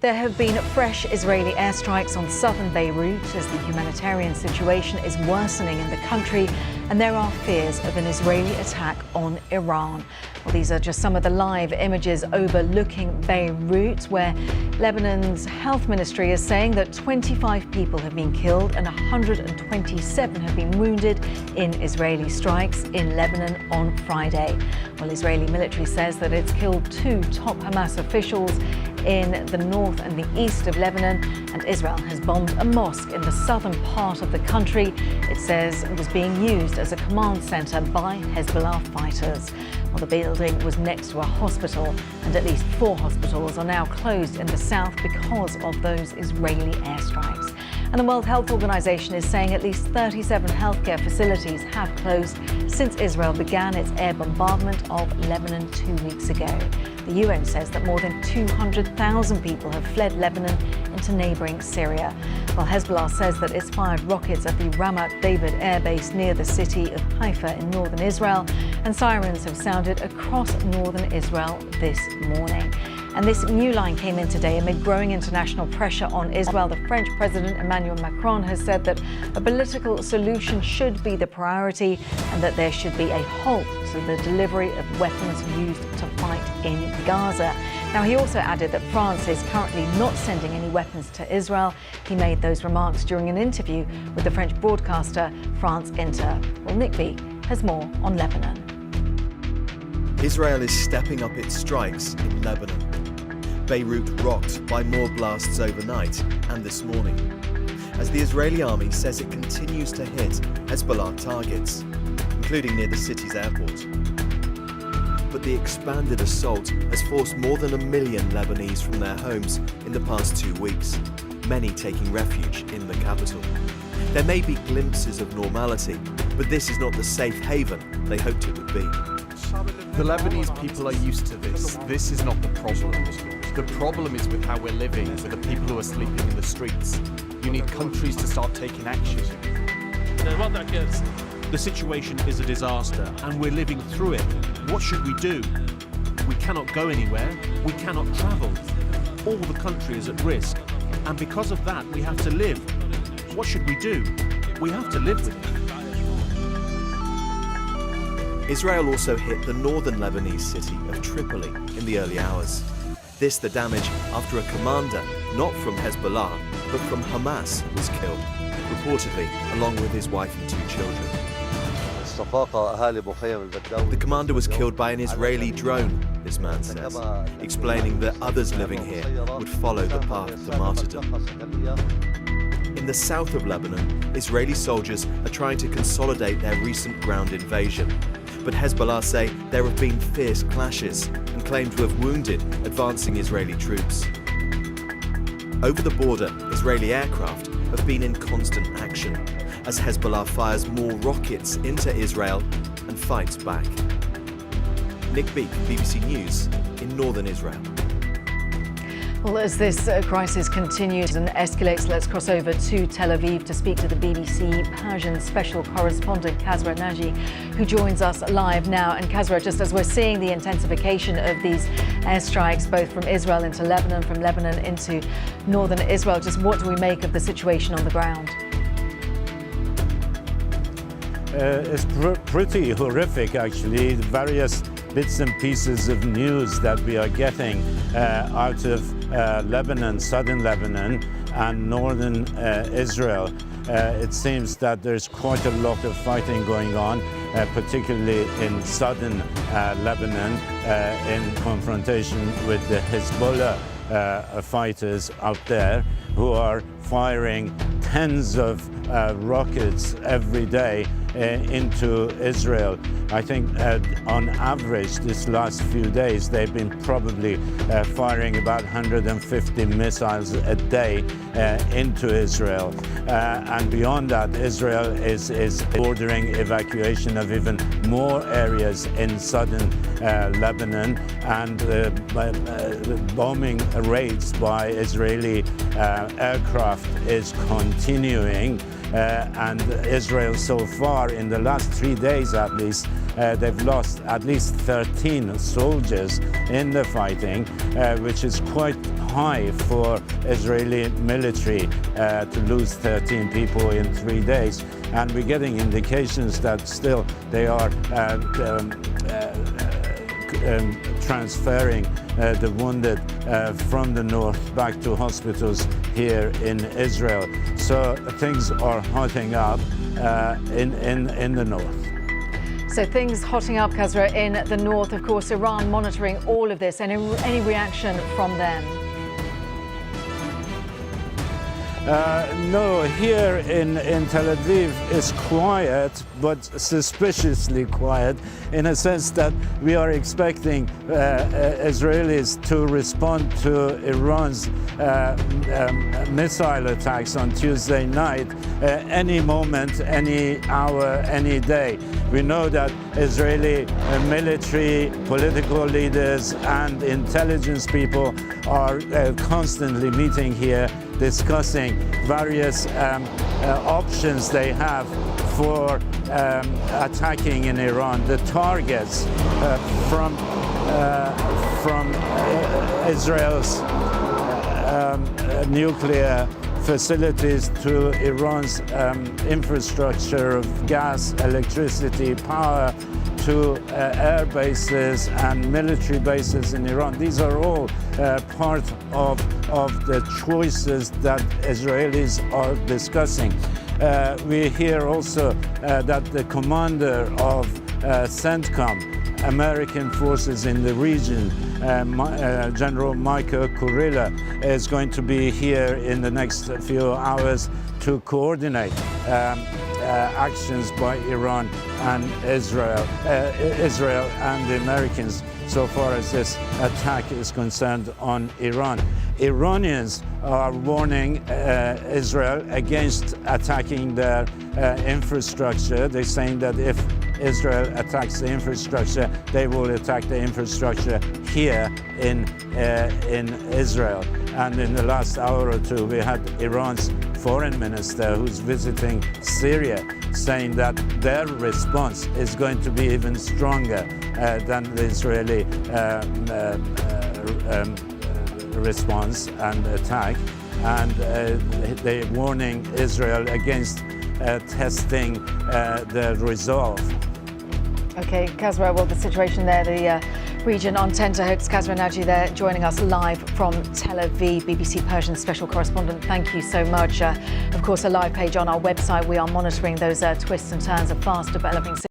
There have been fresh Israeli airstrikes on southern Beirut as the humanitarian situation is worsening in the country, and there are fears of an Israeli attack on Iran. Well, these are just some of the live images overlooking Beirut, where Lebanon's health ministry is saying that 25 people have been killed and 127 have been wounded in Israeli strikes in Lebanon on Friday. Well, Israeli military says that it's killed 2 top Hamas officials in the north and the east of Lebanon, and Israel has bombed a mosque in the southern part of the country. It says it was being used as a command centre by Hezbollah fighters. Well, the building was next to a hospital, and at least 4 hospitals are now closed in the south because of those Israeli airstrikes. And the World Health Organization is saying at least 37 healthcare facilities have closed since Israel began its air bombardment of Lebanon 2 weeks ago. The UN says that more than 200,000 people have fled Lebanon into neighbouring Syria, while Hezbollah says that it's fired rockets at the Ramat David air base near the city of Haifa in northern Israel, and sirens have sounded across northern Israel this morning. And this new line came in today amid growing international pressure on Israel. The French President Emmanuel Macron has said that a political solution should be the priority and that there should be a halt to the delivery of weapons used to fight in Gaza. Now, he also added that France is currently not sending any weapons to Israel. He made those remarks during an interview with the French broadcaster France Inter. Well, Nick B has more on Lebanon. Israel is stepping up its strikes in Lebanon. Beirut rocked by more blasts overnight and this morning, as the Israeli army says it continues to hit Hezbollah targets, including near the city's airport. But the expanded assault has forced more than 1 million Lebanese from their homes in the past 2 weeks, many taking refuge in the capital. There may be glimpses of normality, but this is not the safe haven they hoped it would be. The Lebanese people are used to this. This is not the problem. The problem is with how we're living, with the people who are sleeping in the streets. You need countries to start taking action. The situation is a disaster and we're living through it. What should we do? We cannot go anywhere. We cannot travel. All the country is at risk. And because of that, we have to live. What should we do? We have to live with it. Israel also hit the northern Lebanese city of Tripoli in the early hours. This the damage after a commander, not from Hezbollah, but from Hamas, was killed, reportedly along with his wife and 2 children. The commander was killed by an Israeli drone, this man says, explaining that others living here would follow the path to martyrdom. In the south of Lebanon, Israeli soldiers are trying to consolidate their recent ground invasion. But Hezbollah say there have been fierce clashes and claim to have wounded advancing Israeli troops. Over the border, Israeli aircraft have been in constant action as Hezbollah fires more rockets into Israel and fights back. Nick Beak, BBC News in northern Israel. Well, as this crisis continues and escalates, let's cross over to Tel Aviv to speak to the BBC Persian special correspondent Kazra Naji, who joins us live now. And Kazra, just as we're seeing the intensification of these airstrikes, both from Israel into Lebanon, from Lebanon into northern Israel, just what do we make of the situation on the ground? It's pretty horrific, actually. Various bits and pieces of news that we are getting out of Lebanon, southern Lebanon and northern Israel. It seems that there's quite a lot of fighting going on, particularly in southern Lebanon, in confrontation with the Hezbollah fighters out there, who are firing tens of rockets every day into Israel. I think on average this last few days they've been probably firing about 150 missiles a day into Israel. And beyond that, Israel is ordering evacuation of even more areas in southern Lebanon, and bombing raids by Israeli aircraft is continuing. And Israel so far, in the last 3 days at least, they've lost at least 13 soldiers in the fighting, which is quite high for Israeli military to lose 13 people in 3 days. And we're getting indications that still they are transferring the wounded from the north back to hospitals here in Israel. So things are hotting up in the north. So things hotting up, Kazra, in the north. Of course, Iran monitoring all of this. Any reaction from them? No, here in Tel Aviv it's quiet, but suspiciously quiet, in a sense that we are expecting Israelis to respond to Iran's missile attacks on Tuesday night any moment, any hour, any day. We know that Israeli military, political leaders and intelligence people are constantly meeting here, discussing various options they have for attacking in Iran. The targets from Israel's nuclear facilities to Iran's infrastructure of gas, electricity, power, to air bases and military bases in Iran. These are all part of the choices that Israelis are discussing. We hear also that the commander of CENTCOM, American forces in the region, General Michael Kurilla, is going to be here in the next few hours to coordinate actions by Iran and Israel and the Americans so far as this attack is concerned on Iran. Iranians are warning Israel against attacking their infrastructure. They're saying that if Israel attacks the infrastructure, they will attack the infrastructure here in Israel. And in the last hour or two, we had Iran's foreign minister who's visiting Syria saying that their response is going to be even stronger than the Israeli response and attack. And they're warning Israel against testing their resolve. Okay, Kazra, well, the situation there, the region on tenterhooks. Kazra Naji there joining us live from Tel Aviv, BBC Persian special correspondent. Thank you so much. Of course, a live page on our website. We are monitoring those twists and turns of fast developing